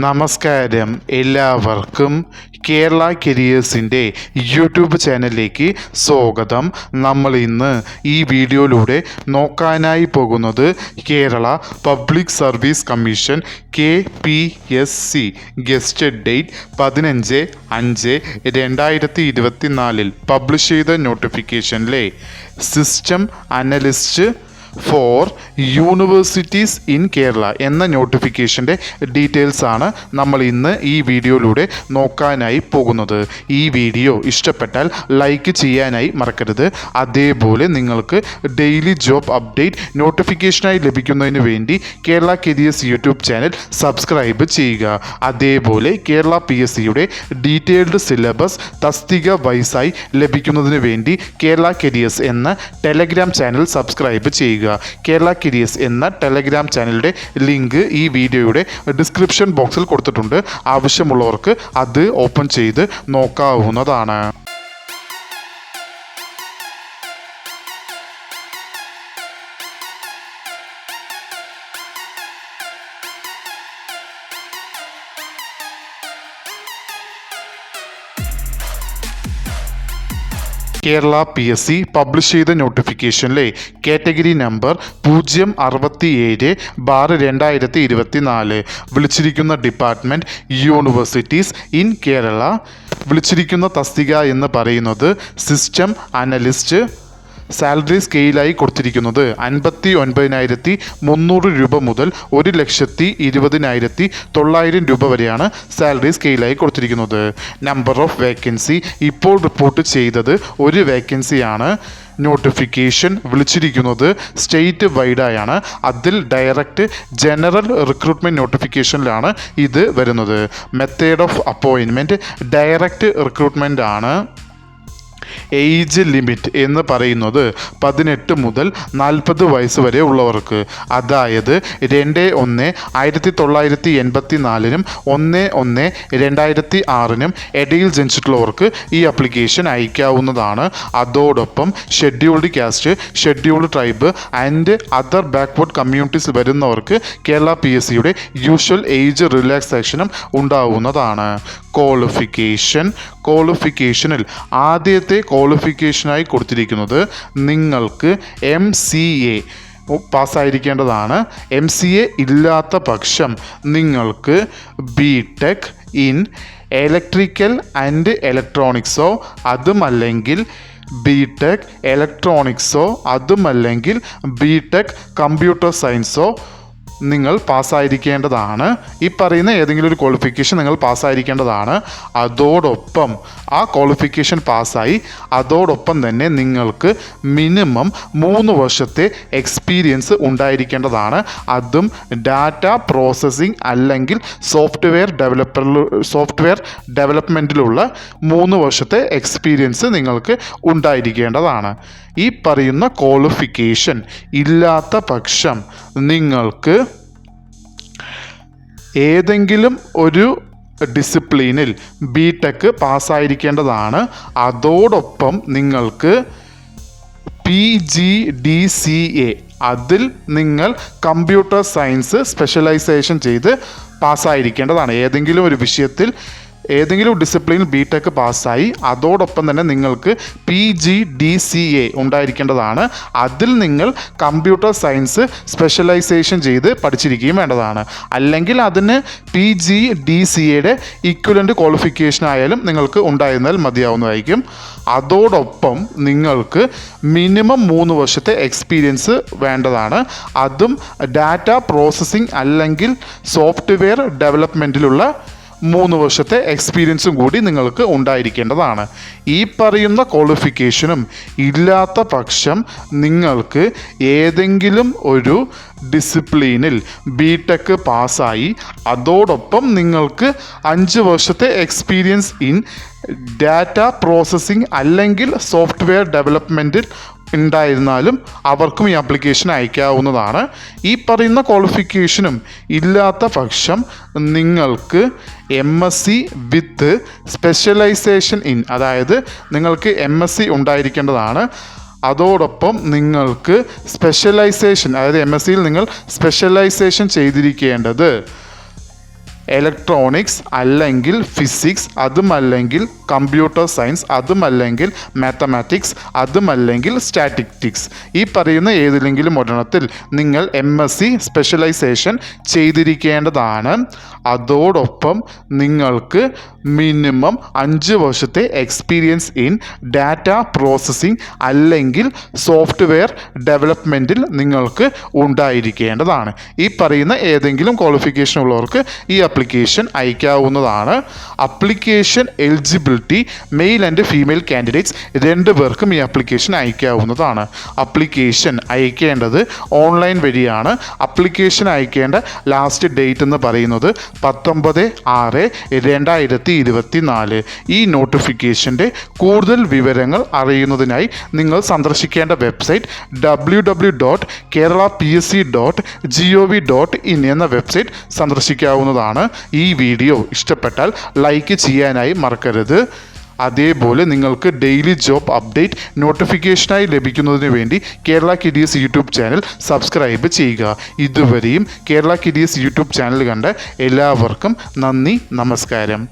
നമസ്കാരം എല്ലാവർക്കും കേരള കരിയേഴ്സിൻ്റെ യൂട്യൂബ് ചാനലിലേക്ക് സ്വാഗതം. നമ്മൾ ഇന്ന് ഈ വീഡിയോയിലൂടെ നോക്കാനായി പോകുന്നത് Kerala public service commission KPSC gazetted date 15/5/2024 publish ചെയ്ത നോട്ടിഫിക്കേഷനിലെ system analyst for universities in Kerala എന്ന നോട്ടിഫിക്കേഷൻ്റെ ഡീറ്റെയിൽസാണ് നമ്മൾ ഇന്ന് ഈ വീഡിയോയിലൂടെ നോക്കാനായി പോകുന്നത്. ഈ വീഡിയോ ഇഷ്ടപ്പെട്ടാൽ ലൈക്ക് ചെയ്യാനായി മറക്കരുത്. അതേപോലെ നിങ്ങൾക്ക് ഡെയിലി ജോബ് അപ്ഡേറ്റ് നോട്ടിഫിക്കേഷനായി ലഭിക്കുന്നതിന് വേണ്ടി Kerala careers YouTube channel subscribe ചെയ്യുക. അതേപോലെ കേരള PSCയുടെ ഡീറ്റെയിൽഡ് സിലബസ് തസ്തിക വൈസായി ലഭിക്കുന്നതിന് വേണ്ടി കേരള കരിയേഴ്സ് എന്ന ടെലഗ്രാം ചാനൽ സബ്സ്ക്രൈബ് ചെയ്യുക. കേരള കരിയേഴ്സ് എന്ന ടെലഗ്രാം ചാനലിൻ്റെ ലിങ്ക് ഈ വീഡിയോയുടെ ഡിസ്ക്രിപ്ഷൻ ബോക്സിൽ കൊടുത്തിട്ടുണ്ട്. ആവശ്യമുള്ളവർക്ക് അത് ഓപ്പൺ ചെയ്ത് നോക്കാവുന്നതാണ്. കേരള PSC പബ്ലിഷ് ചെയ്ത നോട്ടിഫിക്കേഷനിലെ കാറ്റഗറി നമ്പർ 067/2024 വിളിച്ചിരിക്കുന്ന ഡിപ്പാർട്ട്മെൻറ്റ് യൂണിവേഴ്സിറ്റീസ് ഇൻ കേരള. വിളിച്ചിരിക്കുന്ന തസ്തിക എന്ന് പറയുന്നത് സിസ്റ്റം അനലിസ്റ്റ്. സാലറി സ്കെയിലായി കൊടുത്തിരിക്കുന്നത് 59,300 രൂപ മുതൽ 1,20,20,900 രൂപ വരെയാണ് സാലറി സ്കെയിലായി കൊടുത്തിരിക്കുന്നത്. നമ്പർ ഓഫ് വേക്കൻസി ഇപ്പോൾ റിപ്പോർട്ട് ചെയ്തത് ഒരു വേക്കൻസിയാണ്. നോട്ടിഫിക്കേഷൻ വിളിച്ചിരിക്കുന്നത് സ്റ്റേറ്റ് വൈഡായാണ്. അതിൽ ഡയറക്റ്റ് ജനറൽ റിക്രൂട്ട്മെൻറ്റ് നോട്ടിഫിക്കേഷനിലാണ് ഇത് വരുന്നത്. Method of appointment direct recruitment ആണ്. ഏജ് ലിമിറ്റ് എന്ന് പറയുന്നത് 18 മുതൽ 40 വയസ്സ് വരെ ഉള്ളവർക്ക്, അതായത് 2/1/1984 1/1/2006 ഇടയിൽ ജനിച്ചിട്ടുള്ളവർക്ക് ഈ ആപ്ലിക്കേഷൻ അയക്കാവുന്നതാണ്. അതോടൊപ്പം scheduled caste, scheduled tribe and other backward communities വരുന്നവർക്ക് കേരള PSCയുടെ യൂഷ്വൽ ഏജ് റിലാക്സേഷനും ഉണ്ടാവുന്നതാണ്. ക്വാളിഫിക്കേഷനിൽ ആദ്യത്തെ ക്വാളിഫിക്കേഷനായി കൊടുത്തിരിക്കുന്നത് നിങ്ങൾക്ക് MCA പാസ്സായിരിക്കേണ്ടതാണ്. MCA ഇല്ലാത്ത പക്ഷം നിങ്ങൾക്ക് BTech ഇൻ ഇലക്ട്രിക്കൽ ആൻഡ് ഇലക്ട്രോണിക്സോ അതുമല്ലെങ്കിൽ BTech ഇലക്ട്രോണിക്സോ അതുമല്ലെങ്കിൽ BTech കമ്പ്യൂട്ടർ സയൻസോ നിങ്ങൾ പാസ്സായിരിക്കേണ്ടതാണ്. ഈ പറയുന്ന ഏതെങ്കിലും ഒരു ക്വാളിഫിക്കേഷൻ നിങ്ങൾ പാസ്സായിരിക്കേണ്ടതാണ്. അതോടൊപ്പം ആ ക്വാളിഫിക്കേഷൻ പാസ്സായി അതോടൊപ്പം തന്നെ നിങ്ങൾക്ക് മിനിമം 3 വർഷത്തെ എക്സ്പീരിയൻസ് ഉണ്ടായിരിക്കേണ്ടതാണ്. അതും ഡാറ്റ പ്രോസസ്സിംഗ് അല്ലെങ്കിൽ സോഫ്റ്റ്വെയർ ഡെവലപ്മെൻറ്റിലുള്ള 3 വർഷത്തെ എക്സ്പീരിയൻസ് നിങ്ങൾക്ക് ഉണ്ടായിരിക്കേണ്ടതാണ്. ഈ പറയുന്ന ക്വാളിഫിക്കേഷൻ ഇല്ലാത്ത പക്ഷം നിങ്ങൾക്ക് ഏതെങ്കിലും ഒരു ഡിസിപ്ലിനിൽ BTech പാസ്സായിരിക്കേണ്ടതാണ്. അതോടൊപ്പം നിങ്ങൾക്ക് PGDCA അതിൽ നിങ്ങൾ കമ്പ്യൂട്ടർ സയൻസ് സ്പെഷ്യലൈസേഷൻ ചെയ്ത് പാസ്സായിരിക്കേണ്ടതാണ്. ഏതെങ്കിലും ഒരു വിഷയത്തിൽ ഏതെങ്കിലും ഡിസിപ്ലിനിൽ BTech പാസ്സായി അതോടൊപ്പം തന്നെ നിങ്ങൾക്ക് PGDCA ഉണ്ടായിരിക്കേണ്ടതാണ്. അതിൽ നിങ്ങൾ കമ്പ്യൂട്ടർ സയൻസ് സ്പെഷ്യലൈസേഷൻ ചെയ്ത് പഠിച്ചിരിക്കുകയും വേണ്ടതാണ്. അല്ലെങ്കിൽ അതിന് PGDCAയുടെ ഈക്വലൻ്റ് ക്വാളിഫിക്കേഷൻ ആയാലും നിങ്ങൾക്ക് ഉണ്ടായിരുന്നാൽ മതിയാവുന്നതായിരിക്കും. അതോടൊപ്പം നിങ്ങൾക്ക് മിനിമം 3 വർഷത്തെ എക്സ്പീരിയൻസ് വേണ്ടതാണ്. അതും ഡാറ്റ പ്രോസസ്സിംഗ് അല്ലെങ്കിൽ സോഫ്റ്റ്വെയർ ഡെവലപ്മെൻറ്റിലുള്ള 3 വർഷത്തെ എക്സ്പീരിയൻസും കൂടി നിങ്ങൾക്ക് ഉണ്ടായിരിക്കേണ്ടതാണ്. ഈ പറയുന്ന ക്വാളിഫിക്കേഷനും ഇല്ലാത്ത പക്ഷം നിങ്ങൾക്ക് ഏതെങ്കിലും ഒരു ഡിസിപ്ലിനിൽ BTech പാസ്സായി അതോടൊപ്പം നിങ്ങൾക്ക് 5 വർഷത്തെ എക്സ്പീരിയൻസ് ഇൻ ഡാറ്റ പ്രോസസ്സിംഗ് അല്ലെങ്കിൽ സോഫ്റ്റ്വെയർ ഡെവലപ്മെൻറ്റിൽ ഉണ്ടായിരുന്നാലും അവർക്കും ഈ ആപ്ലിക്കേഷൻ അയക്കാവുന്നതാണ്. ഈ പറയുന്ന ക്വാളിഫിക്കേഷനും ഇല്ലാത്ത പക്ഷം നിങ്ങൾക്ക് MSc വിത്ത് സ്പെഷ്യലൈസേഷൻ ഇൻ, അതായത് നിങ്ങൾക്ക് MSc ഉണ്ടായിരിക്കേണ്ടതാണ്. അതോടൊപ്പം നിങ്ങൾക്ക് സ്പെഷ്യലൈസേഷൻ, അതായത് MScയിൽ നിങ്ങൾ സ്പെഷ്യലൈസേഷൻ ചെയ്തിരിക്കേണ്ടത് ഇലക്ട്രോണിക്സ് അല്ലെങ്കിൽ ഫിസിക്സ്, അതുമല്ലെങ്കിൽ കമ്പ്യൂട്ടർ സയൻസ്, അതുമല്ലെങ്കിൽ മാത്തമാറ്റിക്സ്, അതുമല്ലെങ്കിൽ സ്റ്റാറ്റിസ്റ്റിക്സ്. ഈ പറയുന്ന ഏതിലെങ്കിലും ഒരെണ്ണത്തിൽ നിങ്ങൾ MSc സ്പെഷ്യലൈസേഷൻ ചെയ്തിരിക്കേണ്ടതാണ്. അതോടൊപ്പം നിങ്ങൾക്ക് മിനിമം 5 വർഷത്തെ എക്സ്പീരിയൻസ് ഇൻ ഡാറ്റ പ്രോസസ്സിംഗ് അല്ലെങ്കിൽ സോഫ്റ്റ്വെയർ ഡെവലപ്മെൻറ്റിൽ നിങ്ങൾക്ക് ഉണ്ടായിരിക്കേണ്ടതാണ്. ഈ പറയുന്ന ഏതെങ്കിലും ക്വാളിഫിക്കേഷൻ ഉള്ളവർക്ക് ഈ അപ്ലിക്കേഷൻ അയക്കാവുന്നതാണ്. Application eligibility male and female candidates 2 പേർക്കും ഈ അപ്ലിക്കേഷൻ അയക്കാവുന്നതാണ്. അപ്ലിക്കേഷൻ അയക്കേണ്ടത് ഓൺലൈൻ വഴിയാണ്. അപ്ലിക്കേഷൻ അയക്കേണ്ട ലാസ്റ്റ് ഡേറ്റ് എന്ന് പറയുന്നത് 19/6/2024. ഈ നോട്ടിഫിക്കേഷൻ്റെ കൂടുതൽ വിവരങ്ങൾ അറിയുന്നതിനായി നിങ്ങൾ സന്ദർശിക്കേണ്ട വെബ്സൈറ്റ് www.keralapsc.gov.in എന്ന വെബ്സൈറ്റ് സന്ദർശിക്കാവുന്നതാണ്. ഈ വീഡിയോ ഇഷ്ടപ്പെട്ടാൽ ലൈക്ക് ചെയ്യാനായി മറക്കരുത്. അതേപോലെ നിങ്ങൾക്ക് ഡെയിലി ജോബ് അപ്ഡേറ്റ് നോട്ടിഫിക്കേഷനായി ലഭിക്കുന്നതിന് വേണ്ടി Kerala KDS YouTube channel subscribe ചെയ്യുക. ഇതുവരെയും കേരള KDS യൂട്യൂബ് ചാനൽ കണ്ട എല്ലാവർക്കും നന്ദി, നമസ്കാരം.